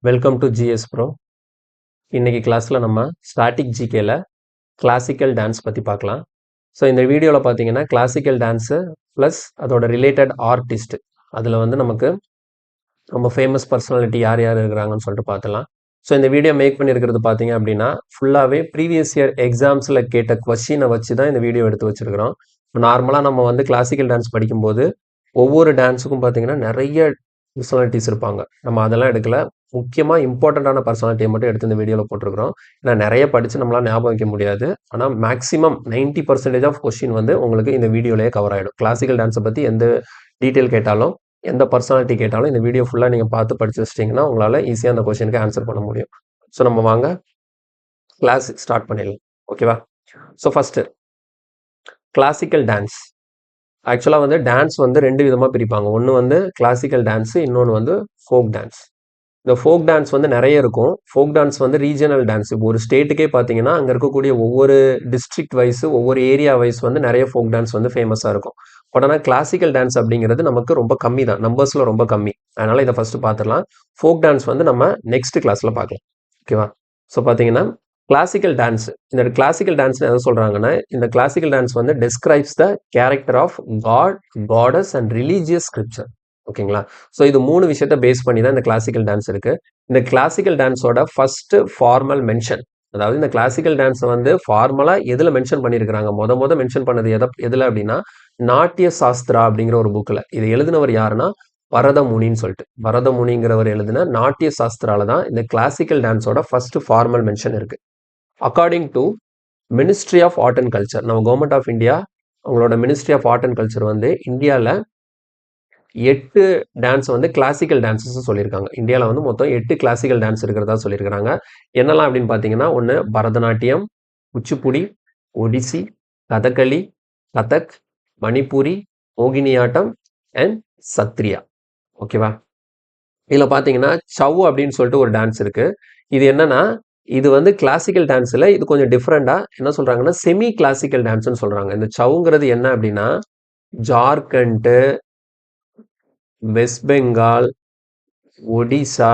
Welcome to GS bro. இன்னைக்கு கிளாஸில் நம்ம ஸ்டாட்டிக் ஜிகேல கிளாசிக்கல் டான்ஸ் பற்றி பார்க்கலாம். ஸோ இந்த வீடியோவில் பார்த்தீங்கன்னா கிளாசிக்கல் டான்ஸு ப்ளஸ் அதோட ரிலேட்டட் ஆர்டிஸ்ட், அதில் வந்து நமக்கு ரொம்ப ஃபேமஸ் பர்சனாலிட்டி யார் யார் இருக்கிறாங்கன்னு சொல்லிட்டு பார்த்துலாம். ஸோ இந்த வீடியோ மேக் பண்ணியிருக்கிறது பார்த்தீங்க அப்படின்னா ஃபுல்லாகவே ப்ரீவியஸ் இயர் எக்ஸாம்ஸில் கேட்ட கொஸ்டினை வச்சு தான் இந்த வீடியோ எடுத்து வச்சுருக்கிறோம். நார்மலாக நம்ம வந்து கிளாசிக்கல் டான்ஸ் படிக்கும்போது ஒவ்வொரு டான்ஸுக்கும் பார்த்தீங்கன்னா நிறைய பர்சனாலிட்டிஸ் இருப்பாங்க. நம்ம அதெல்லாம் எடுக்கல. முக்கியமாக இம்பார்ட்டண்ட்டான பர்சனாலிட்டியை மட்டும் எடுத்து இந்த வீடியோவில் போட்டிருக்கிறோம். ஏன்னா நிறைய படித்து நம்மளால் ஞாபகம் வைக்க முடியாது. ஆனால் மேக்ஸிமம் 90% ஆஃப் கொஸ்டின் வந்து உங்களுக்கு இந்த வீடியோலேயே கவர் ஆகிடும். கிளாசிக்கல் டான்ஸை பற்றி எந்த டீட்டெயில் கேட்டாலும், எந்த பர்சனாலிட்டி கேட்டாலும் இந்த வீடியோ ஃபுல்லாக நீங்கள் பார்த்து படித்து வச்சிட்டிங்கன்னா உங்களால் ஈஸியாக அந்த கொஸ்டினுக்கு ஆன்சர் பண்ண முடியும். ஸோ நம்ம வாங்க கிளாஸ் ஸ்டார்ட் பண்ணிடலாம். ஓகேவா? So first classical dance. ஆக்சுவலாக வந்து டான்ஸ் வந்து ரெண்டு விதமாக பிரிப்பாங்க. ஒன்று வந்து கிளாசிக்கல் டான்ஸு, இன்னொன்று வந்து ஃபோக் டான்ஸ். இந்த ஃபோக் டான்ஸ் வந்து நிறைய இருக்கும். ஃபோக் டான்ஸ் வந்து ரீஜனல் டான்ஸ். இப்போ ஒரு ஸ்டேட்டுக்கே பார்த்தீங்கன்னா அங்கே இருக்கக்கூடிய ஒவ்வொரு டிஸ்ட்ரிக்ட் வைஸ், ஒவ்வொரு ஏரியா வைஸ் வந்து நிறைய ஃபோக் டான்ஸ் வந்து ஃபேமஸாக இருக்கும். பட் ஆனால் கிளாசிக்கல் டான்ஸ் அப்படிங்கிறது நமக்கு ரொம்ப கம்மி தான், நம்பர்ஸில் ரொம்ப கம்மி. அதனால் இதை ஃபஸ்ட்டு பார்த்துடலாம். ஃபோக் டான்ஸ் வந்து நம்ம நெக்ஸ்ட் கிளாஸில் பார்க்கலாம். ஓகேவா? ஸோ பார்த்தீங்கன்னா கிளாசிக்கல் டான்ஸ், இந்த கிளாசிக்கல் டான்ஸ் எதை சொல்கிறாங்கன்னா, இந்த கிளாசிக்கல் டான்ஸ் வந்து describes the character of god, goddess and religious scripture. ஓகேங்களா? ஸோ இது 3 விஷயத்தை பேஸ் பண்ணி தான் இந்த கிளாசிக்கல் டான்ஸ் இருக்கு. இந்த கிளாசிக்கல் டான்ஸோட ஃபர்ஸ்ட் ஃபார்மல் மென்ஷன், அதாவது இந்த கிளாசிக்கல் டான்ஸை வந்து ஃபார்மலாக எதில் மென்ஷன் பண்ணியிருக்கிறாங்க, முத மென்ஷன் பண்ணது எதில் அப்படின்னா நாட்டிய சாஸ்திரா அப்படிங்கிற ஒரு புக்கில். இது எழுதினவர் யாருன்னா பரதமுனின்னு சொல்லிட்டு, பரதமுனிங்கிறவர் எழுதின நாட்டிய சாஸ்திரால தான் இந்த கிளாசிக்கல் டான்ஸோட ஃபர்ஸ்ட் ஃபார்மல் மென்ஷன் இருக்கு. According to ministry of art and culture, நம்ம கவர்மெண்ட் ஆஃப் இந்தியா அவங்களோட ministry of art and culture வந்து இந்தியாவில் 8 டான்ஸ் வந்து கிளாசிக்கல் டான்ஸஸ் சொல்லியிருக்காங்க. இந்தியாவில் வந்து மொத்தம் 8 கிளாசிக்கல் டான்ஸ் இருக்கிறதா சொல்லியிருக்கிறாங்க. என்னெல்லாம் அப்படின்னு பார்த்தீங்கன்னா, ஒன்று பரதநாட்டியம், குச்சிப்புடி, ஒடிசி, கதகளி, கதக், மணிப்பூரி, மோகினியாட்டம் அண்ட் சத்ரியா. ஓகேவா? இதில் பார்த்தீங்கன்னா சவ் அப்படின்னு சொல்லிட்டு ஒரு டான்ஸ் இருக்கு. இது என்னன்னா, இது வந்து கிளாசிக்கல் டான்ஸில் இது கொஞ்சம் டிஃப்ரெண்டாக என்ன சொல்கிறாங்கன்னா செமி கிளாசிக்கல் டான்ஸ்னு சொல்கிறாங்க. இந்த சவுங்கிறது என்ன அப்படின்னா ஜார்க்கண்ட்டு, வெஸ்ட் பெங்கால், ஒடிசா,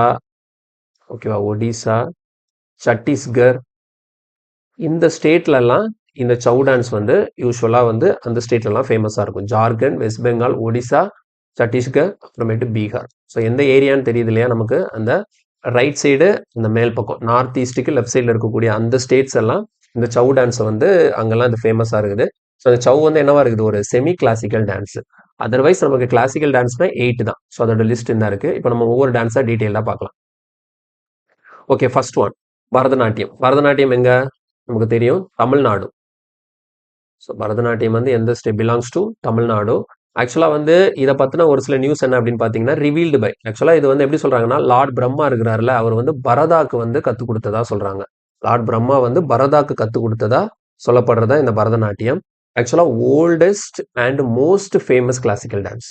ஓகேவா, ஒடிசா, சத்தீஸ்கர், இந்த ஸ்டேட்லலாம் இந்த சவு டான்ஸ் வந்து யூஸ்வலாக வந்து அந்த ஸ்டேட்லலாம் ஃபேமஸாக இருக்கும். ஜார்க்கண்ட், வெஸ்ட் பெங்கால், ஒடிசா, சத்தீஸ்கர், அப்புறமேட்டு பீகார். ஸோ எந்த ஏரியான்னு தெரியுது இல்லையா நமக்கு, அந்த ரைட் சைடு அந்த மேல் பக்கம் நார்த் ஈஸ்ட்டுக்கு லெஃப்ட் சைடில் இருக்கக்கூடிய அந்த ஸ்டேட்ஸ் எல்லாம் இந்த சவு டான்ஸை வந்து அங்கெல்லாம் இது ஃபேமஸாக இருக்குது. ஸோ அந்த சவு வந்து என்னவா இருக்குது, ஒரு செமி கிளாசிக்கல் டான்ஸ். அதர்வைஸ் நமக்கு கிளாசிக்கல் டான்ஸ்னா 8 தான். ஸோ அதோட லிஸ்ட் இந்த இருக்கு. இப்போ நம்ம ஒவ்வொரு டான்ஸாக டீட்டெயிலாக பார்க்கலாம். Okay, first one Bharatanatyam. Bharatanatyam எங்க நமக்கு தெரியும், தமிழ்நாடு. ஸோ பரதநாட்டியம் வந்து எந்த ஸ்டேட் பிலாங்ஸ் டு தமிழ்நாடு. ஆக்சுவலாக வந்து இதை பற்றின ஒரு சில நியூஸ் என்ன அப்படின்னு பார்த்தீங்கன்னா ரிவீல்டு பை, ஆக்சுவலாக இது வந்து எப்படி சொல்கிறாங்கன்னா லார்ட் பிரம்மா இருக்கிறாருல, அவர் வந்து பரதாக்கு வந்து கற்றுக் கொடுத்ததா சொல்கிறாங்க. லார்ட் பிரம்மா வந்து பரதாக்கு கற்றுக் கொடுத்ததா சொல்லப்படுறதா இந்த பரதநாட்டியம். ஆக்சுவலாக oldest and most famous classical dance.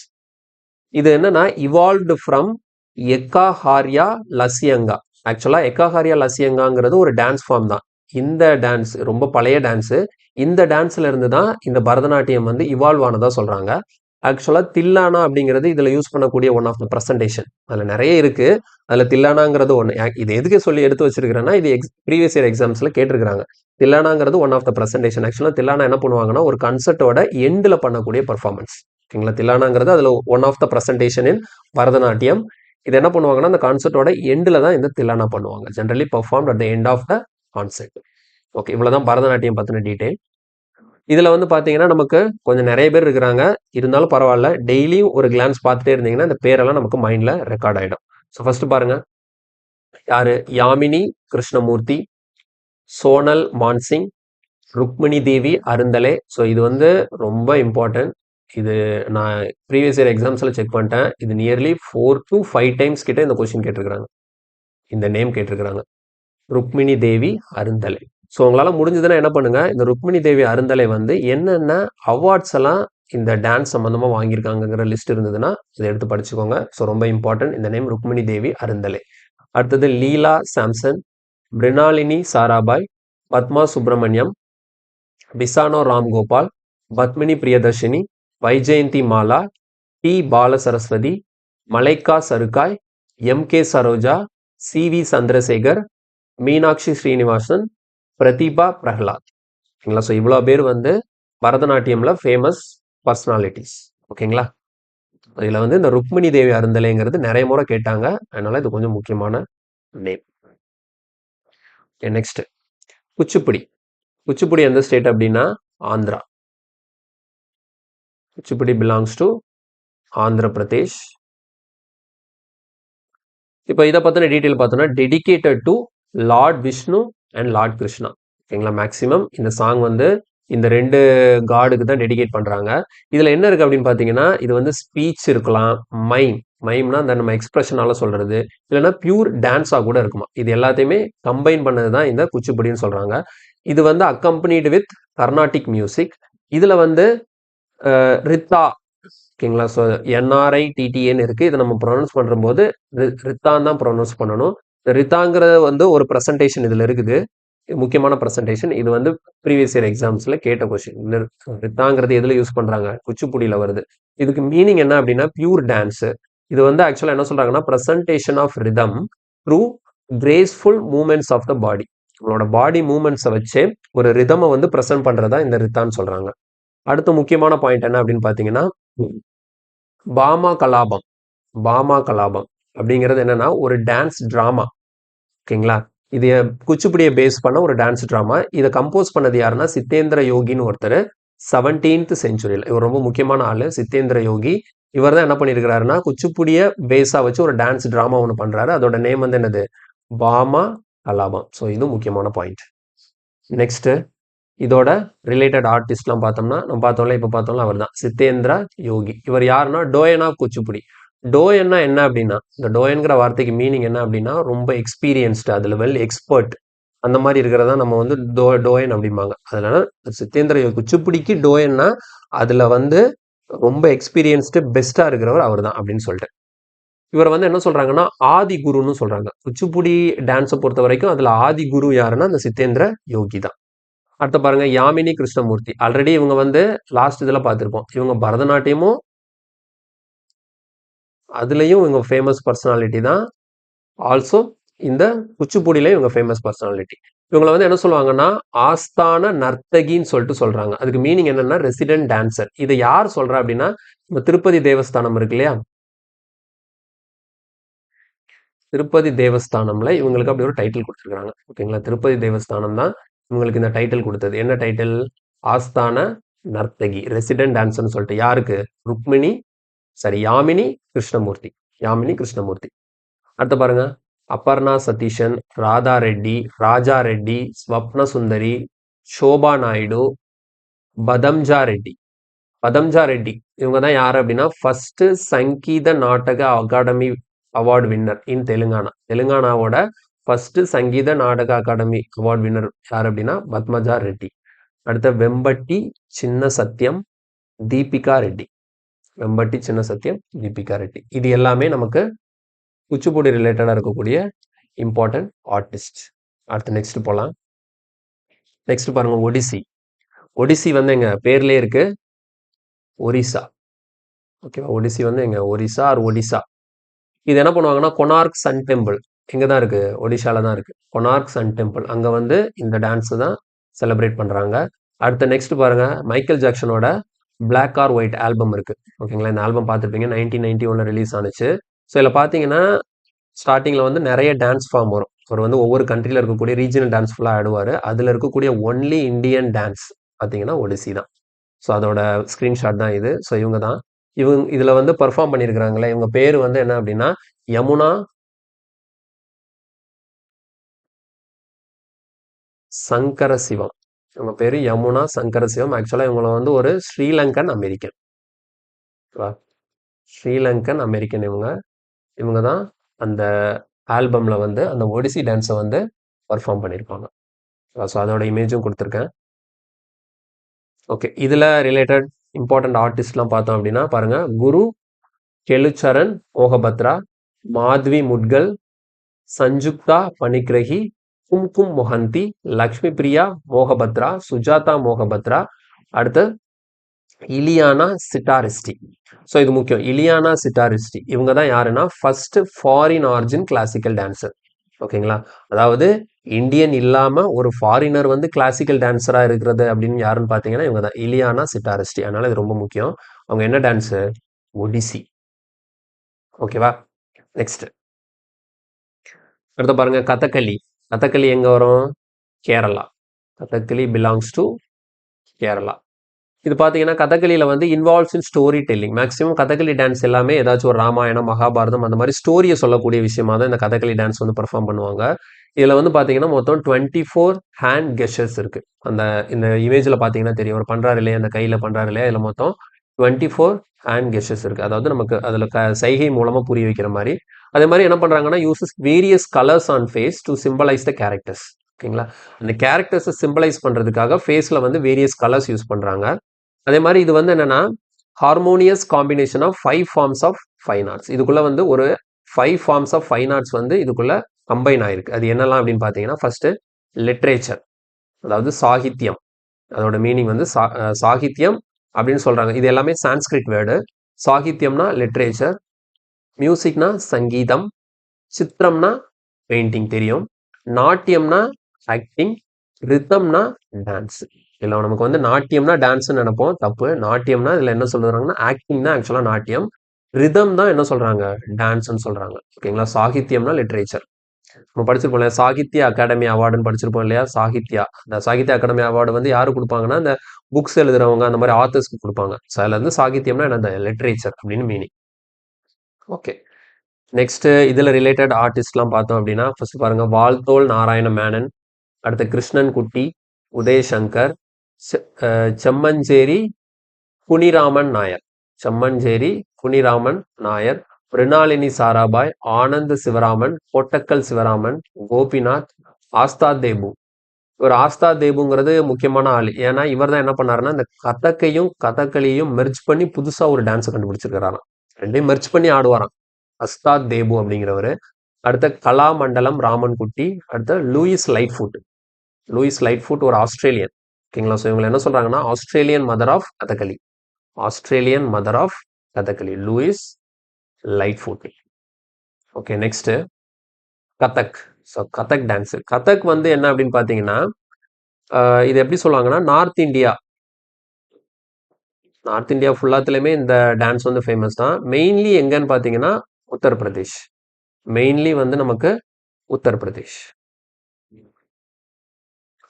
இது என்னன்னா இவால்வ்டு ஃப்ரம் எக்காஹாரியா லசியங்கா. ஆக்சுவலாக எக்காஹாரியா லசியங்காங்கிறது ஒரு டான்ஸ் ஃபார்ம் தான். இந்த டான்ஸ் ரொம்ப பழைய டான்ஸு. இந்த டான்ஸ்ல இருந்து தான் இந்த பரதநாட்டியம் வந்து இவால்வ் ஆனதா சொல்றாங்க. ஆக்சுவலாக தில்லானா அப்படிங்கிறது இதில் யூஸ் பண்ணக்கூடிய ஒன் ஆஃப் த ப்ரெசன்டேஷன். அதில் நிறைய இருக்கு. அதில் தில்லானாங்கிறது ஒன்று. இது எதுக்கு சொல்லி எடுத்து வச்சிருக்கிறேன்னா, இது ப்ரீவியஸ் இயர் எக்ஸாம்ஸில் கேட்டிருக்கிறாங்க. தில்லானாங்கிறது ஒன் ஆஃப் த ப்ரெசன்டேஷன். ஆக்சுவலாக தில்லானா என்ன பண்ணுவாங்கன்னா ஒரு கன்சர்ட்டோட எண்டில் பண்ணக்கூடிய பர்ஃபார்மன்ஸ். ஓகேங்களா? தில்லானாங்கிறது அதில் ஒன் ஆஃப் த ப்ரெசன்டேஷன் இன் பரதநாட்டியம். இது என்ன பண்ணுவாங்கன்னா அந்த கான்சர்ட்டோட எண்டில் தான் இந்த தில்லானா பண்ணுவாங்க. Generally perform at the end of the concert. Okay, இவ்வளோதான் பரதநாட்டியம் பற்றின டீட்டெயில். இதில் வந்து பார்த்தீங்கன்னா நமக்கு கொஞ்சம் நிறைய பேர் இருக்கிறாங்க. இருந்தாலும் பரவாயில்ல, டெய்லியும் ஒரு கிளான்ஸ் பார்த்துட்டே இருந்தீங்கன்னா இந்த பேரெல்லாம் நமக்கு மைண்டில் ரெக்கார்ட் ஆகிடும். ஸோ ஃபர்ஸ்ட் பாருங்க, யாரு, யாமினி கிருஷ்ணமூர்த்தி, சோனல் மான்சிங், ருக்மிணி தேவி அருந்தலே. ஸோ இது வந்து ரொம்ப இம்பார்ட்டன்ட். இது நான் ப்ரீவியஸ் இயர் எக்ஸாம்ஸில் செக் பண்ணிட்டேன். இது நியர்லி 4 to 5 டைம்ஸ் கிட்ட இந்த கொஸ்டின் கேட்டிருக்கிறாங்க, இந்த நேம் கேட்டிருக்கிறாங்க, ருக்மிணி தேவி அருந்தலை. ஸோ உங்களால் முடிஞ்சதுன்னா என்ன பண்ணுங்க, இந்த ருக்மிணி தேவி அருந்தலை வந்து என்னென்ன அவார்ட்ஸ் எல்லாம் இந்த டான்ஸ் சம்மந்தமாக வாங்கியிருக்காங்கிற லிஸ்ட் இருந்ததுன்னா இதை எடுத்து படிச்சுக்கோங்க. ஸோ ரொம்ப இம்பார்ட்டன்ட் இந்த நேம், ருக்மிணி தேவி அருந்தலை. அடுத்தது லீலா சாம்சன், பிரினாலினி சாராபாய், பத்மா சுப்பிரமணியம், பிசானோ Ramgopal, Padmini Priyadarshini, Vyjayanthi Mala, T Bala Saraswati, Malavika Sarukkai, M K Saroja, C V. Chandrasekhar, Meenakshi Srinivasan, Pratibha Prahlad. ஓகேங்களா? ஸோ இவ்வளோ பேர் வந்து பரதநாட்டியமில் ஃபேமஸ் பர்சனாலிட்டிஸ். ஓகேங்களா? இதில் வந்து இந்த ருக்மிணி தேவி அருந்தலைங்கிறது நிறைய முறை கேட்டாங்க. அதனால இது கொஞ்சம் முக்கியமான நேம். நெக்ஸ்ட் குச்சிப்புடி. குச்சிப்புடி எந்த ஸ்டேட் அப்படின்னா ஆந்திரா. Kuchipudi belongs to Andhra Pradesh. இப்போ இதை பற்றின டீட்டெயில் பார்த்தோன்னா dedicated to lord Vishnu and lord Krishna. ஓகேங்களா? மேக்ஸிமம் இந்த சாங் வந்து இந்த ரெண்டு காடுக்கு தான் டெடிகேட் பண்ணுறாங்க. இதில் என்ன இருக்குது அப்படின்னு பார்த்தீங்கன்னா இது வந்து ஸ்பீச் இருக்கலாம், மைம்னா அந்த நம்ம எக்ஸ்பிரஷனால சொல்கிறது, இல்லைன்னா பியூர் டான்ஸாக கூட இருக்குமா. இது எல்லாத்தையுமே கம்பைன் பண்ணது தான் இந்த குச்சிப்புடின்னு சொல்கிறாங்க. இது வந்து அக்கம்பனிடு வித் கர்நாடிக் மியூசிக். இதில் வந்து ரித்தா, ஓகேங்களா? ஸோ NRITTAன்னு இருக்குது. இதை நம்ம ப்ரொனவுன்ஸ் பண்ணும்போது ரித்தான் தான் ப்ரொனவுன்ஸ் பண்ணணும். ரித்தாங்கிறது வந்து ஒரு ப்ரெசன்டேஷன் இதில் இருக்குது, முக்கியமான ப்ரெசன்டேஷன். இது வந்து ப்ரீவியஸ் இயர் எக்ஸாம்ஸில் கேட்ட கொஸ்டின். ரித்தாங்கிறது எதில் யூஸ் பண்ணுறாங்க? குச்சிப்புடியில் வருது. இதுக்கு மீனிங் என்ன அப்படின்னா பியூர் டான்ஸு. இது வந்து ஆக்சுவலாக என்ன சொல்கிறாங்கன்னா presentation of rhythm through graceful movements of the body. நம்மளோட பாடி மூமெண்ட்ஸை வச்சு ஒரு ரிதமை வந்து ப்ரெசென்ட் பண்ணுறதா இந்த ரித்தான்னு சொல்கிறாங்க. அடுத்த முக்கியமான பாயிண்ட் என்ன அப்படின்னு பார்த்தீங்கன்னா பாமா கலாபம். பாமா கலாபம் அப்படிங்கிறது என்னன்னா ஒரு டான்ஸ் ட்ராமா. ஓகேங்களா? இது குச்சிப்புடியை பேஸ் பண்ண ஒரு டான்ஸ் ட்ராமா. இதை கம்போஸ் பண்ணது யாருன்னா சித்தேந்திர யோகின்னு ஒருத்தர், 17th செஞ்சுரியில். இவர் ரொம்ப முக்கியமான ஆளு, சித்தேந்திர யோகி. இவர் தான் என்ன பண்ணியிருக்கிறாருன்னா குச்சிப்புடியை பேஸாக வச்சு ஒரு டான்ஸ் ட்ராமா ஒன்று பண்ணுறாரு. அதோட நேம் வந்து என்னது? பாமா கலாபம். ஸோ இது முக்கியமான பாயிண்ட். நெக்ஸ்ட் இதோட ரிலேட்டட் ஆர்டிஸ்ட்லாம் பார்த்தோம்னா நம்ம பார்த்தோம்ல, இப்போ பார்த்தோம்ல, அவர் தான் சித்தேந்திர யோகி. இவர் யாருன்னா டோயன் ஆஃப் குச்சிப்புடி. டோயன்னா என்ன அப்படின்னா இந்த டோயன்கிற வார்த்தைக்கு மீனிங் என்ன அப்படின்னா ரொம்ப எக்ஸ்பீரியன்ஸ்டு, அதில் வெல் எக்ஸ்பர்ட் அந்த மாதிரி இருக்கிறதா நம்ம வந்து டோயன் அப்படிம்பாங்க. அதனால சித்தேந்திர யோகி குச்சிப்புடிக்கு டோயன்னா அதில் வந்து ரொம்ப எக்ஸ்பீரியன்ஸ்டு பெஸ்ட்டாக இருக்கிறவர் அவர் தான் அப்படின்னு சொல்லிட்டு இவர் வந்து என்ன சொல்றாங்கன்னா ஆதி குருன்னு சொல்றாங்க. குச்சிப்புடி டான்ஸை பொறுத்த வரைக்கும் அதில் ஆதி குரு யாருன்னா அந்த சித்தேந்திர யோகி தான். அடுத்து பாருங்க யாமினி கிருஷ்ணமூர்த்தி. ஆல்ரெடி இவங்க வந்து லாஸ்ட் இதில் பார்த்துருப்போம். இவங்க பரதநாட்டியமும் அதுலேயும் இவங்க ஃபேமஸ் பர்சனாலிட்டி தான். ஆல்சோ இந்த குச்சிப்புடியிலையும் இவங்க ஃபேமஸ் பர்சனாலிட்டி. இவங்களை வந்து என்ன சொல்லுவாங்கன்னா ஆஸ்தான நர்த்தகின்னு சொல்லிட்டு சொல்றாங்க. அதுக்கு மீனிங் என்னன்னா ரெசிடென்ட் டான்சர். இதை யார் சொல்றா அப்படின்னா நம்ம திருப்பதி தேவஸ்தானம் இருக்கு இல்லையா, திருப்பதி தேவஸ்தானம்ல இவங்களுக்கு அப்படி ஒரு டைட்டில் கொடுத்துருக்காங்க. ஓகேங்களா? திருப்பதி தேவஸ்தானம் தான் இவங்களுக்கு இந்த டைட்டில் கொடுத்தது. என்ன டைட்டில்? ஆஸ்தான நர்த்தகி, ரெசிடென்ட் டான்சர்னு சொல்லிட்டு. யாருக்கு? யாமினி கிருஷ்ணமூர்த்தி. யாமினி கிருஷ்ணமூர்த்தி. அடுத்து பாருங்க அப்பர்ணா சதீஷன், ராதா ரெட்டி, ராஜா ரெட்டி, ஸ்வப்ன சுந்தரி, சோபா நாயுடு, பதம்ஜா ரெட்டி. பதம்ஜா ரெட்டி இவங்க தான் யார் அப்படின்னா first Sangeet Natak Akademi award winner in தெலுங்கானாவோட first Sangeet Natak Akademi award winner யார் அப்படின்னா பத்மஜா ரெட்டி. அடுத்த வெம்பட்டி சின்ன சத்யம், தீபிகா ரெட்டி. வெம்பட்டி சின்ன சத்யம், தீபிகா ரெட்டி. இது எல்லாமே நமக்கு குச்சிப்புடி ரிலேட்டடாக இருக்கக்கூடிய இம்பார்ட்டன்ட் ஆர்டிஸ்ட். அடுத்து நெக்ஸ்ட் போகலாம். நெக்ஸ்ட் பாருங்க ஒடிசி. ஒடிசி வந்து எங்க பேர்லேயே இருக்கு, ஒரிசா. ஓகேவா? ஒடிசி வந்து எங்க ஒரிசா ஆர் ஒடிசா. இது என்ன பண்ணுவாங்கன்னா கொனார்க் சன் டெம்பிள் எங்கே தான் இருக்குது? ஒடிஷாவில் தான் இருக்குது. கொனார்க் சன் டெம்பிள் அங்கே வந்து இந்த டான்ஸு தான் செலிப்ரேட் பண்ணுறாங்க. அடுத்த நெக்ஸ்ட் பாருங்கள் மைக்கேல் ஜாக்சனோட பிளாக் ஆர் ஒயிட் ஆல்பம் இருக்குது. ஓகேங்களா? இந்த ஆல்பம் பார்த்துருப்பீங்க, 1991 ரிலீஸ் ஆனிச்சு. ஸோ இதில் பார்த்தீங்கன்னா ஸ்டார்டிங்கில் வந்து நிறைய டான்ஸ் ஃபார்ம் வரும். அவர் வந்து ஒவ்வொரு கண்ட்ரியில் இருக்கக்கூடிய ரீஜனல் டான்ஸ் ஃபுல்லாக ஆடுவார். அதில் இருக்கக்கூடிய ஒன்லி இந்தியன் டான்ஸ் பார்த்தீங்கன்னா ஒடிசி தான். ஸோ அதோட ஸ்க்ரீன்ஷாட் தான் இது. ஸோ இவங்க தான் இதில் வந்து பெர்ஃபார்ம் பண்ணியிருக்கிறாங்களே, இவங்க பேர் வந்து என்ன அப்படின்னா யமுனா சங்கரசிவம். இவங்க பேர் யமுனா சங்கரசிவம். ஆக்சுவலாக இவங்கள வந்து ஒரு ஸ்ரீலங்கன் அமெரிக்கன். ஸ்ரீலங்கன் அமெரிக்கன் இவங்க தான் அந்த ஆல்பமில் வந்து அந்த ஒடிசி டான்ஸை வந்து பர்ஃபார்ம் பண்ணியிருப்பாங்க. ஸோ அதோட இமேஜும் கொடுத்துருக்கேன். ஓகே, இதில் ரிலேட்டட் இம்பார்ட்டன்ட் ஆர்டிஸ்ட்லாம் பார்த்தோம் அப்படின்னா பாருங்க குரு கெலுச்சரன் மோகபத்ரா, மாத்வி முட்கல், சஞ்சுக்தா பனிக்ரஹி, கும்கும் மொஹந்தி, லக்ஷ்மி பிரியா மோகபத்ரா, சுஜாதா மோகபத்ரா. அடுத்து இலியானா சிட்டாரிஸ்டி. ஸோ இது முக்கியம், இலியானா சிட்டாரிஸ்டி. இவங்க தான் யாருன்னா first foreign origin classical dancer. ஓகேங்களா? அதாவது இந்தியன் இல்லாம ஒரு ஃபாரினர் வந்து கிளாசிக்கல் டான்ஸரா இருக்கிறது அப்படின்னு யாருன்னு பார்த்தீங்கன்னா, இவங்க தான். இலியானா சிட்டாரிஸ்டி. அதனால இது ரொம்ப முக்கியம். அவங்க என்ன டான்ஸு? ஒடிசி. ஓகேவா? நெக்ஸ்ட். அடுத்து பாருங்க கதகளி. கதகளி எங்க வரும்? கேரளா. Kathakali belongs to Kerala. இது பார்த்தீங்கன்னா கதகளியில வந்து involves in story telling. Maximum Kathakali dance எல்லாமே ஏதாச்சும் ஒரு ராமாயணம், மகாபாரதம் அந்த மாதிரி ஸ்டோரியை சொல்லக்கூடிய விஷயமா தான் இந்த கதகளி டான்ஸ் வந்து பெர்ஃபார்ம் பண்ணுவாங்க. இதில் வந்து பார்த்தீங்கன்னா மொத்தம் 24 ஹேண்ட் கெஷர்ஸ் இருக்கு. அந்த இந்த இமேஜில் பார்த்தீங்கன்னா தெரியும். அவர் பண்ணுறாரு இல்லையா, அந்த கையில் பண்ணுறாரு இல்லையா, இதில் மொத்தம் 24 ஹேண்ட் கெஷர்ஸ் இருக்கு. அதாவது நமக்கு அதில் சைகை மூலமாக புரிய வைக்கிற மாதிரி. அதே மாதிரி என்ன பண்ணுறாங்கன்னா uses various colours on face to symbolise the characters. ஓகேங்களா? அந்த கேரக்டர்ஸை சிம்பலைஸ் பண்ணுறதுக்காக ஃபேஸில் வந்து வேரியஸ் கலர்ஸ் யூஸ் பண்ணுறாங்க. அதே மாதிரி இது வந்து என்னன்னா harmonious combination of 5 forms of fine arts. இதுக்குள்ள வந்து ஒரு 5 ஃபார்ம்ஸ் ஆஃப் ஃபைன் ஆர்ட்ஸ் வந்து இதுக்குள்ள கம்பைன் ஆயிருக்கு. அது என்னெல்லாம் அப்படின்னு பார்த்தீங்கன்னா, ஃபர்ஸ்ட் லிட்ரேச்சர், அதாவது சாகித்யம். அதோட மீனிங் வந்து சாகித்யம் அப்படின்னு சொல்றாங்க. இது எல்லாமே சான்ஸ்கிரிட் வேர்டு. சாகித்யம்னா லிட்ரேச்சர், மியூசிக்னா சங்கீதம், சித்திரம்னா பெயிண்டிங் தெரியும், நாட்டியம்னா ஆக்டிங், ரித்தம்னா டான்ஸ். இல்லை நமக்கு வந்து நாட்டியம்னா டான்ஸ்னு நினைப்போம், தப்பு. நாட்டியம்னா இதில் என்ன சொல்றாங்கன்னா ஆக்டிங் தான் ஆக்சுவலாக நாட்டியம். ரிதம் தான் என்ன சொல்றாங்க? டான்ஸ்ன்னு சொல்றாங்க. ஓகேங்களா? சாகித்யம்னா லிட்ரேச்சர். நம்ம படிச்சிருப்போம் இல்லையா, சாகித்ய அகாடமி அவார்டுன்னு படிச்சிருப்போம் இல்லையா, சாகித்யா. அந்த சாகித்ய அகாடமி அவார்டு வந்து யாரு கொடுப்பாங்கன்னா, இந்த புக்ஸ் எழுதுறவங்க அந்த மாதிரி ஆத்தர்ஸ்க்கு கொடுப்பாங்க. ஸோ அதில் வந்து சாகித்யம்னா என்ன? லிட்ரேச்சர் அப்படின்னு மீனிங். ஓகே. நெக்ஸ்ட் இதுல ரிலேட்டட் ஆர்டிஸ்ட்லாம் பார்த்தோம் அப்படின்னா, ஃபர்ஸ்ட் பாருங்க வால்தோள் நாராயண மேனன், அடுத்து கிருஷ்ணன் குட்டி, உதயசங்கர், செம்மஞ்சேரி குனிராமன் நாயர். செம்மஞ்சேரி குனிராமன் நாயர், மிருணாளினி சாராபாய், ஆனந்த் சிவராமன், கோட்டக்கல் சிவராமன், கோபிநாத், ஆஸ்தாத் தேபு. ஒரு ஆஸ்தாத் தேபுங்கிறது முக்கியமான ஆள். ஏன்னா இவர் தான் என்ன பண்ணாருன்னா, இந்த கதக்கையும் கதகளியையும் மெர்ஜ் பண்ணி புதுசா ஒரு டான்ஸ் கண்டுபிடிச்சிருக்கிறாராம். ரெண்டையும் மெர்ஜ் பண்ணி ஆடுவாராம் அஸ்தாத் தேபு அப்படிங்கிறவரு. அடுத்த கலாமண்டலம் ராமன் குட்டி, அடுத்த லூயிஸ் லைட்ஃபுட். லூயிஸ் லைட்ஃபுட் ஒரு ஆஸ்திரேலியன். ஓகேங்களா? ஸோ இவங்க என்ன சொல்றாங்கன்னா Australian mother of Kathakali. Australian mother of Kathakali Louise Lightfoot. Okay. Next Kathak. So Kathak dance. Kathak வந்து என்ன அப்படின்னு பார்த்தீங்கன்னா, இது எப்படி சொல்லுவாங்கன்னா நார்த் இந்தியா ஃபுல்லாத்துலேயுமே இந்த டான்ஸ் வந்து ஃபேமஸ் தான். மெயின்லி எங்கன்னு பார்த்தீங்கன்னா உத்தரப்பிரதேஷ். மெயின்லி வந்து நமக்கு உத்தரப்பிரதேஷ்.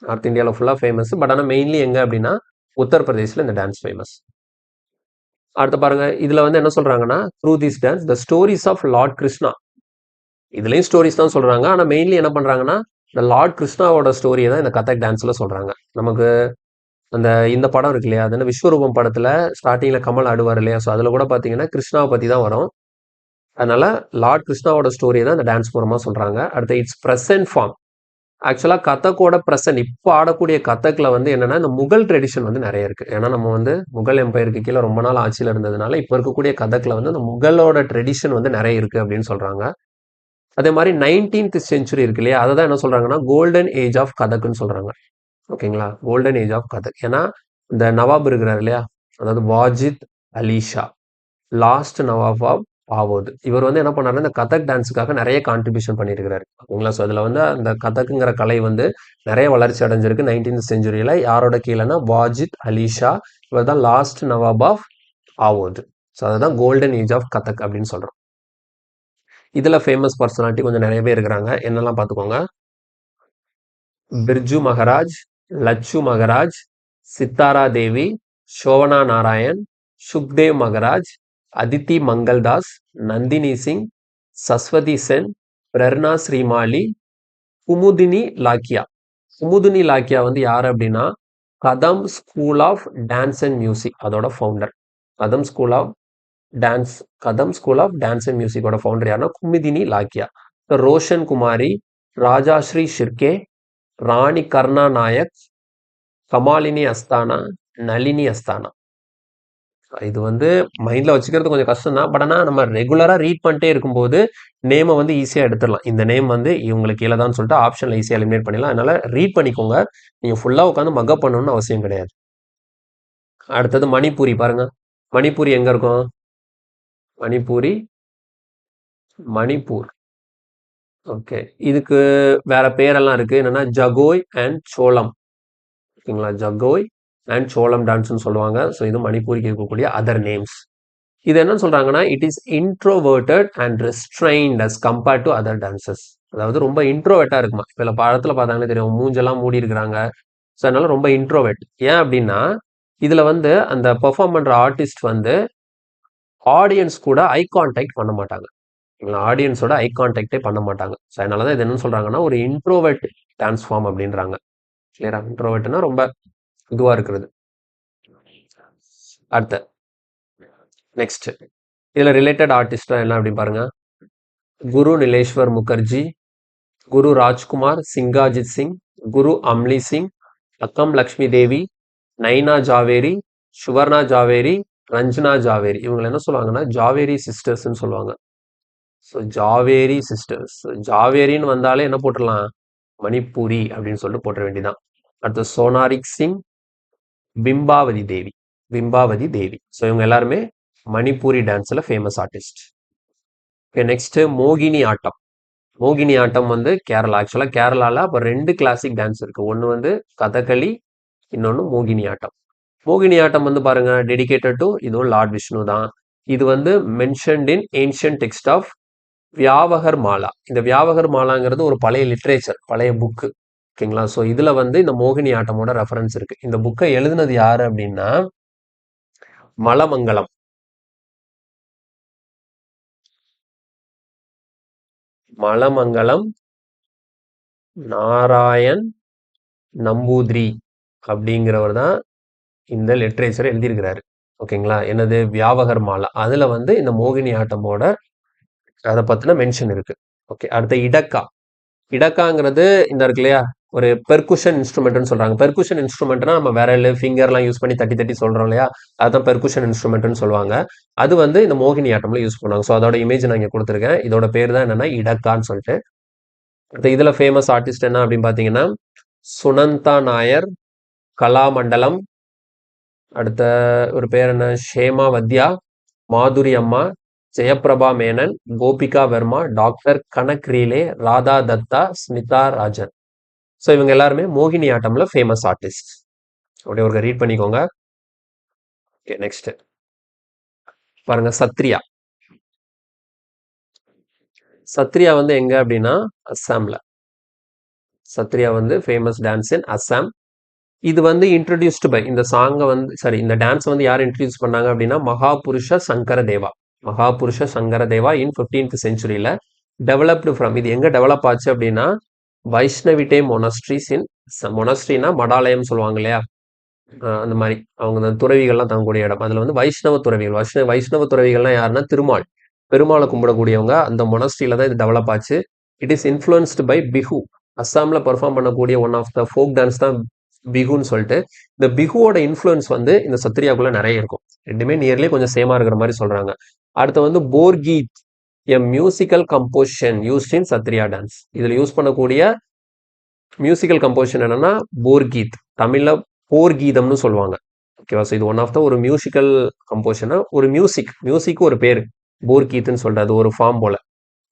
நார்த் இந்தியாவில் ஃபுல்லாக ஃபேமஸ். பட் ஆனால் மெயின்லி எங்கே அப்படின்னா உத்தரப்பிரதேசில் இந்த டான்ஸ் ஃபேமஸ். அடுத்து பாருங்க, இதில் வந்து என்ன சொல்கிறாங்கன்னா through this dance the stories of lord Krishna. இதுலேயும் ஸ்டோரிஸ் தான் சொல்கிறாங்க. ஆனால் மெயின்லி என்ன பண்ணுறாங்கன்னா இந்த லார்ட் கிருஷ்ணாவோட ஸ்டோரியை தான் இந்த கதக் டான்ஸில் சொல்கிறாங்க. நமக்கு அந்த இந்த படம் இருக்கு இல்லையா, அது என்ன விஸ்வரூபம் படத்தில் ஸ்டார்டிங்கில் கமல் ஆடுவார் இல்லையா, ஸோ அதில் கூட பார்த்தீங்கன்னா கிருஷ்ணாவை பற்றி தான் வரும். அதனால லார்ட் கிருஷ்ணாவோட ஸ்டோரியை தான் இந்த டான்ஸ் மூலமாக சொல்கிறாங்க. அடுத்து இட்ஸ் ப்ரெசன்ட் ஃபார்ம். ஆக்சுவலாக கதக்கோட ப்ரெசன்ட் இப்போ ஆடக்கூடிய கதக்கில் வந்து என்னன்னா இந்த முகல் ட்ரெடிஷன் வந்து நிறைய இருக்கு. ஏன்னா நம்ம வந்து முகல் எம்பையருக்கு கீழே ரொம்ப நாள் ஆட்சியில் இருந்ததுனால இப்போ இருக்கக்கூடிய கதக்கில் வந்து இந்த முகலோட ட்ரெடிஷன் வந்து நிறைய இருக்கு அப்படின்னு சொல்றாங்க. அதே மாதிரி 19th செஞ்சுரி இருக்கு இல்லையா, அதை தான் என்ன சொல்றாங்கன்னா கோல்டன் ஏஜ் ஆஃப் கதக்குன்னு சொல்றாங்க. ஓகேங்களா? Golden age of Kathak. ஏன்னா இந்த நவாப் இருக்கிறார் இல்லையா, அதாவது வாஜித் அலி ஷா, லாஸ்ட் நவாப் ஆஃப் ஆவோது. இவர் வந்து என்ன பண்ணாருன்னா இந்த கதக் டான்ஸுக்காக நிறைய கான்ட்ரிபியூஷன் பண்ணியிருக்கிறாரு. ஓகேங்களா? ஸோ அதில் வந்து அந்த கதக்குங்கிற கலை வந்து நிறைய வளர்ச்சி அடைஞ்சிருக்கு 19th செஞ்சுரியில். யாரோட கீழேன்னா வாஜித் அலி ஷா. இவர் தான் லாஸ்ட் நவாப் ஆஃப் ஆவோது. ஸோ அதுதான் கோல்டன் ஏஜ் ஆஃப் கதக் அப்படின்னு சொல்கிறோம். இதில் ஃபேமஸ் பர்சனாலிட்டி கொஞ்சம் நிறைய பேர் இருக்கிறாங்க. என்னெல்லாம் பார்த்துக்கோங்க. பிர்ஜு மகராஜ், லச்சு மகராஜ், சித்தாரா தேவி, சோவனா நாராயண், சுக்தேவ் மகராஜ், அதித்தி மங்கள்தாஸ், நந்தினி சிங், சஸ்வதி சென், பிரர்னா ஸ்ரீமாலி, குமுதினி லாக்கியா. குமுதினி லாக்கியா வந்து யார் அப்படின்னா Kadamb school of dance and music அதோட founder. Kadamb school of dance Kadamb school of dance and மியூசிக்கோட ஃபவுண்டர் யாருன்னா குமுதினி லாக்கியா. ரோஷன் குமாரி, ராஜாஸ்ரீ ஷிர்கே, ராணி கர்ணா நாயக், கமாலினி அஸ்தானா, நளினி அஸ்தானா. இது வந்து மைண்டில் வச்சுக்கிறது கொஞ்சம் கஷ்டம் தான். பட் ஆனால் நம்ம ரெகுலராக ரீட் பண்ணிட்டே இருக்கும்போது நேமை வந்து ஈஸியாக எடுத்துடலாம். இந்த நேம் வந்து இவங்களுக்கு கீழே தான் சொல்லிட்டு ஆப்ஷனில் ஈஸியாக எலிமினேட் பண்ணிடலாம். அதனால ரீட் பண்ணிக்கோங்க. நீங்கள் ஃபுல்லாக உட்காந்து மக்கப் பண்ணணும்னு அவசியம் கிடையாது. அடுத்தது மணிப்பூரி பாருங்க. மணிப்பூரி எங்கே இருக்கும்? மணிப்பூரி மணிப்பூர் ஓகே. இதுக்கு வேற பேரெல்லாம் இருக்கு. என்னன்னா ஜகோய் அண்ட் சோளம். ஓகேங்களா? ஜகோய் அண்ட் சோளம் டான்ஸ்னு சொல்லுவாங்க. ஸோ இது மணிப்பூருக்கு இருக்கக்கூடிய அதர் நேம்ஸ். இது என்னன்னு சொல்றாங்கன்னா, it is introverted and restrained as compared to other dances. அதாவது ரொம்ப இன்ட்ரோவர்ட்டா இருக்குமா. இப்ப படத்துல பார்த்தாங்களே தெரியும். மூஞ்செல்லாம் மூடி இருக்கிறாங்க. ஸோ அதனால ரொம்ப இன்ட்ரோவர்ட். ஏன் அப்படின்னா, இதுல வந்து அந்த பெர்ஃபார்ம் பண்ற ஆர்டிஸ்ட் வந்து ஆடியன்ஸ் கூட ஐ கான்டாக்ட் பண்ண மாட்டாங்க. ஆடியன்ஸோட ஐ கான்டாக்டே பண்ண மாட்டாங்க. ஸோ அதனால தான் இது என்னன்னு சொல்றாங்கன்னா, ஒரு இன்ட்ரோவர்ட் டான்ஸ் ஃபார்ம் அப்படின்றாங்க. கிளியரா? இன்ட்ரோவர்ட்னா ரொம்ப இதுவா இருக்கிறது. அடுத்து நெக்ஸ்ட் இதுல ரிலேட்டட் ஆர்டிஸ்ட் என்ன அப்படின்னு பாருங்க. குரு நிலேஷ்வர் முகர்ஜி, குரு ராஜ்குமார், சிங்காஜித் சிங், குரு அம்லி சிங், அக்கம் லக்ஷ்மி தேவி, நைனா ஜாவேரி, சுவர்ணா ஜாவேரி, ரஞ்சனா ஜாவேரி. இவங்க என்ன சொல்லுவாங்கன்னா ஜாவேரி சிஸ்டர்ஸ்ன்னு சொல்லுவாங்க. So Javeri sisters. ஜாவேரின்னு வந்தாலே என்ன போட்டுடலாம், மணிப்பூரி அப்படின்னு சொல்லிட்டு போட்டுற வேண்டியதான். அடுத்து சோனாரிக் சிங், பிம்பாவதி தேவி. பிம்பாவதி தேவி. ஸோ இவங்க எல்லாருமே மணிப்பூரி டான்ஸ்ல famous artist. Okay, next Mohiniyattam. மோகினி ஆட்டம் வந்து கேரளா. ஆக்சுவலா கேரளால அப்போ 2 கிளாசிக் டான்ஸ் இருக்கு. ஒன்று வந்து கதகளி, இன்னொன்று மோகினி ஆட்டம். மோகினி ஆட்டம் வந்து பாருங்க, டெடிகேட்டட் டு இதுவும் லார்ட் விஷ்ணு தான். இது வந்து mentioned in ancient text of Vyavahar Mala. இந்த வியாவகர் மாலாங்கிறது ஒரு பழைய லிட்ரேச்சர், பழைய புக்கு. ஓகேங்களா? ஸோ இதுல வந்து இந்த மோகினி ஆட்டமோட ரெஃபரன்ஸ் இருக்கு. இந்த புக்கை எழுதுனது யாரு அப்படின்னா மலமங்கலம். மலமங்கலம் நாராயண் நம்பூதிரி அப்படிங்கிறவர் தான் இந்த லிட்ரேச்சரை எழுதியிருக்கிறாரு. ஓகேங்களா? என்னது வியாவகர் மாலா. அதுல வந்து இந்த மோகினி ஆட்டமோட அதை பத்தின மென்ஷன் இருக்கு. ஓகே, அடுத்த இடக்கா. இடக்காங்கிறது இந்த இருக்கு இல்லையா, ஒரு பெர்குஷன் இன்ஸ்ட்ருமெண்ட்னு சொல்றாங்க. பெர்குஷன் இன்ஸ்ட்ருமெண்ட்னா நம்ம விரல் ஃபிங்கர்லாம் யூஸ் பண்ணி தட்டி தட்டி சொல்றோம் இல்லையா, அதுதான் பெர்குஷன் இன்ஸ்ட்ருமெண்ட்னு சொல்லுவாங்க. அது வந்து இந்த மோகினி ஆட்டம்ல யூஸ் பண்ணுவாங்க. ஸோ அதோட இமேஜ் நான் இங்க கொடுத்துருக்கேன். இதோட பேர் தான் என்னன்னா இடக்கான்னு சொல்லிட்டு. இதுல ஃபேமஸ் ஆர்டிஸ்ட் என்ன அப்படின்னு பாத்தீங்கன்னா சுனந்தா நாயர், கலாமண்டலம், அடுத்த ஒரு பேர் என்ன ஷேமா வத்யா, மாதுரி அம்மா, ஜெயபிரபா மேனன், கோபிகா வர்மா, டாக்டர் கனக் ரீலே, ராதா தத்தா, ஸ்மிதா ராஜன். ஸோ இவங்க எல்லாருமே மோகினி ஆட்டம்ல ஃபேமஸ் ஆர்டிஸ்ட். அப்படியே ஒரு ரீட் பண்ணிக்கோங்க. ஓகே, நெக்ஸ்ட் பாருங்க சத்ரியா. சத்ரியா வந்து எங்க அப்படின்னா அஸ்ஸாம்ல. சத்ரியா வந்து ஃபேமஸ் டான்ஸ் இன் அஸ்ஸாம். இது வந்து இன்ட்ரடியூஸ்டு பை இந்த சாங்கை வந்து சாரி இந்த டான்ஸ் வந்து யார் இன்ட்ரடியூஸ் பண்ணாங்க அப்படின்னா மகாபுருஷ சங்கர தேவா. மகாபுருஷ சங்கர தேவா இன் 15th செஞ்சுரியில டெவலப்டு ஃப்ரம். இது எங்க டெவலப் ஆச்சு அப்படின்னா வைஷ்ணவிட்டே மொனஸ்ட்ரிஸ் இன். மொனஸ்ட்ரினா மடாலயம் சொல்லுவாங்க இல்லையா, அந்த மாதிரி அவங்க அந்த துறவிகள்லாம் தங்கக்கூடிய இடம். அதுல வந்து வைஷ்ணவ துறவிகள். வைஷ்ணவ துறவிகள்லாம் யாருன்னா திருமால், பெருமாளை கும்பிடக்கூடியவங்க. அந்த மொனஸ்ட்ரியில தான் இது டெவலப் ஆச்சு. It is influenced by Bihu. அஸ்ஸாம்ல பெர்ஃபார்ம் பண்ணக்கூடிய one of the folk dance தான் பிஹுன்னு சொல்லிட்டு. இந்த பிஹுவோட இன்ஃப்ளூயன்ஸ் வந்து இந்த சத்ரியாக்குள்ள நிறைய இருக்கும். ரெண்டுமே நியர்லி கொஞ்சம் சேமா இருக்கிற மாதிரி சொல்றாங்க. அடுத்து வந்து Borgeet, a musical composition used in Sattriya dance. இதுல யூஸ் பண்ணக்கூடிய மியூசிக்கல் கம்போசிஷன் என்னன்னா போர்கீத். தமிழ்ல போர்கீதம்னு சொல்லுவாங்க. ஓகேவா? ஸோ இது ஒன் ஆஃப் த ஒரு மியூசிக்கல் கம்போசிஷனா ஒரு மியூசிக்கு ஒரு பேர் போர்கீத்னு சொல்றது. அது ஒரு ஃபார்ம் போல.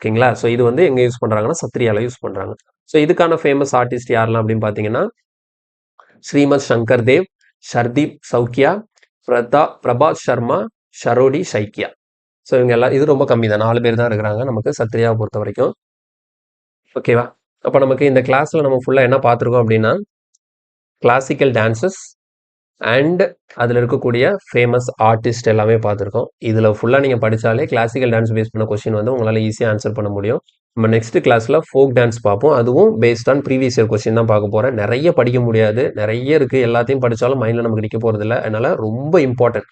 ஓகேங்களா? ஸோ இது வந்து எங்க யூஸ் பண்றாங்கன்னா சத்ரியால யூஸ் பண்றாங்க. ஸோ இதுக்கான ஃபேமஸ் ஆர்டிஸ்ட் யாரெல்லாம் அப்படின்னு பாத்தீங்கன்னா ஸ்ரீமத் சங்கர் தேவ், ஷர்தீப் சௌக்கியா, பிரபாத் சர்மா, ஷரோடி சைக்கியா. ஸோ இவங்க எல்லாம் இது ரொம்ப கம்மி தான், 4 பேர் தான் இருக்கிறாங்க நமக்கு சத்ரியாவை பொறுத்த வரைக்கும். ஓகேவா? அப்போ நமக்கு இந்த கிளாஸ்ல நம்ம ஃபுல்லா என்ன பார்த்துருக்கோம் அப்படின்னா கிளாசிக்கல் டான்சஸ் அண்ட் அதில் இருக்கக்கூடிய ஃபேமஸ் ஆர்டிஸ்ட் எல்லாமே பார்த்துருக்கோம். இதில் ஃபுல்லாக நீங்கள் படித்தாலே கிளாசிக்கல் டான்ஸ் பேஸ் பண்ண கொஸ்டின் வந்து உங்களால் ஈஸியாக ஆன்சர் பண்ண முடியும். நம்ம நெக்ஸ்ட் கிளாஸில் ஃபோக் டான்ஸ் பார்ப்போம். அதுவும் based on previous year question தான் பார்க்க போகிறேன். நிறைய படிக்க முடியாது, நிறைய இருக்குது. எல்லாத்தையும் படித்தாலும் மைண்டில் நமக்கு நிற்க போகிறதில்ல. அதனால் ரொம்ப இம்பார்ட்டன்ட்.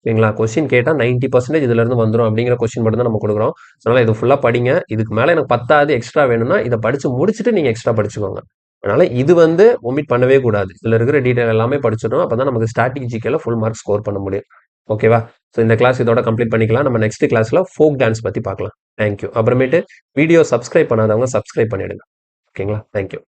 ஓகேங்களா? கொஸ்டின் கேட்டால் 90% இதுலேருந்து வந்துடும் அப்படிங்கிற கொஸ்டின் மட்டும் தான் நம்ம கொடுக்குறோம். அதனால் இது ஃபுல்லாக படிங்க. இதுக்கு மேலே எனக்கு 10 எக்ஸ்ட்ரா வேணும்னா இதை படித்து முடிச்சுட்டு நீங்கள் எக்ஸ்ட்ரா படிச்சுக்கோங்க. அதனால இது வந்து ஒமிட் பண்ணவே கூடாது. இதுல இருக்கிற டீடைல் எல்லாமே படிச்சிடணும். அப்பதான் நமக்கு ஸ்டாட்டிக் ஜிகேல ஃபுல் மார்க் ஸ்கோர் பண்ண முடியும். ஓகேவா? ஸோ இந்த கிளாஸ் இதோட கம்ப்ளீட் பண்ணிக்கலாம். நம்ம நெக்ஸ்ட் கிளாஸ்ல ஃபோக் டான்ஸ் பத்தி பார்க்கலாம். தேங்க்யூ. அப்புறமேட்டு வீடியோ சப்ஸ்கிரைப் பண்ணாதவங்க சப்ஸ்கிரைப் பண்ணிடுங்க. ஓகேங்களா? தேங்க்யூ.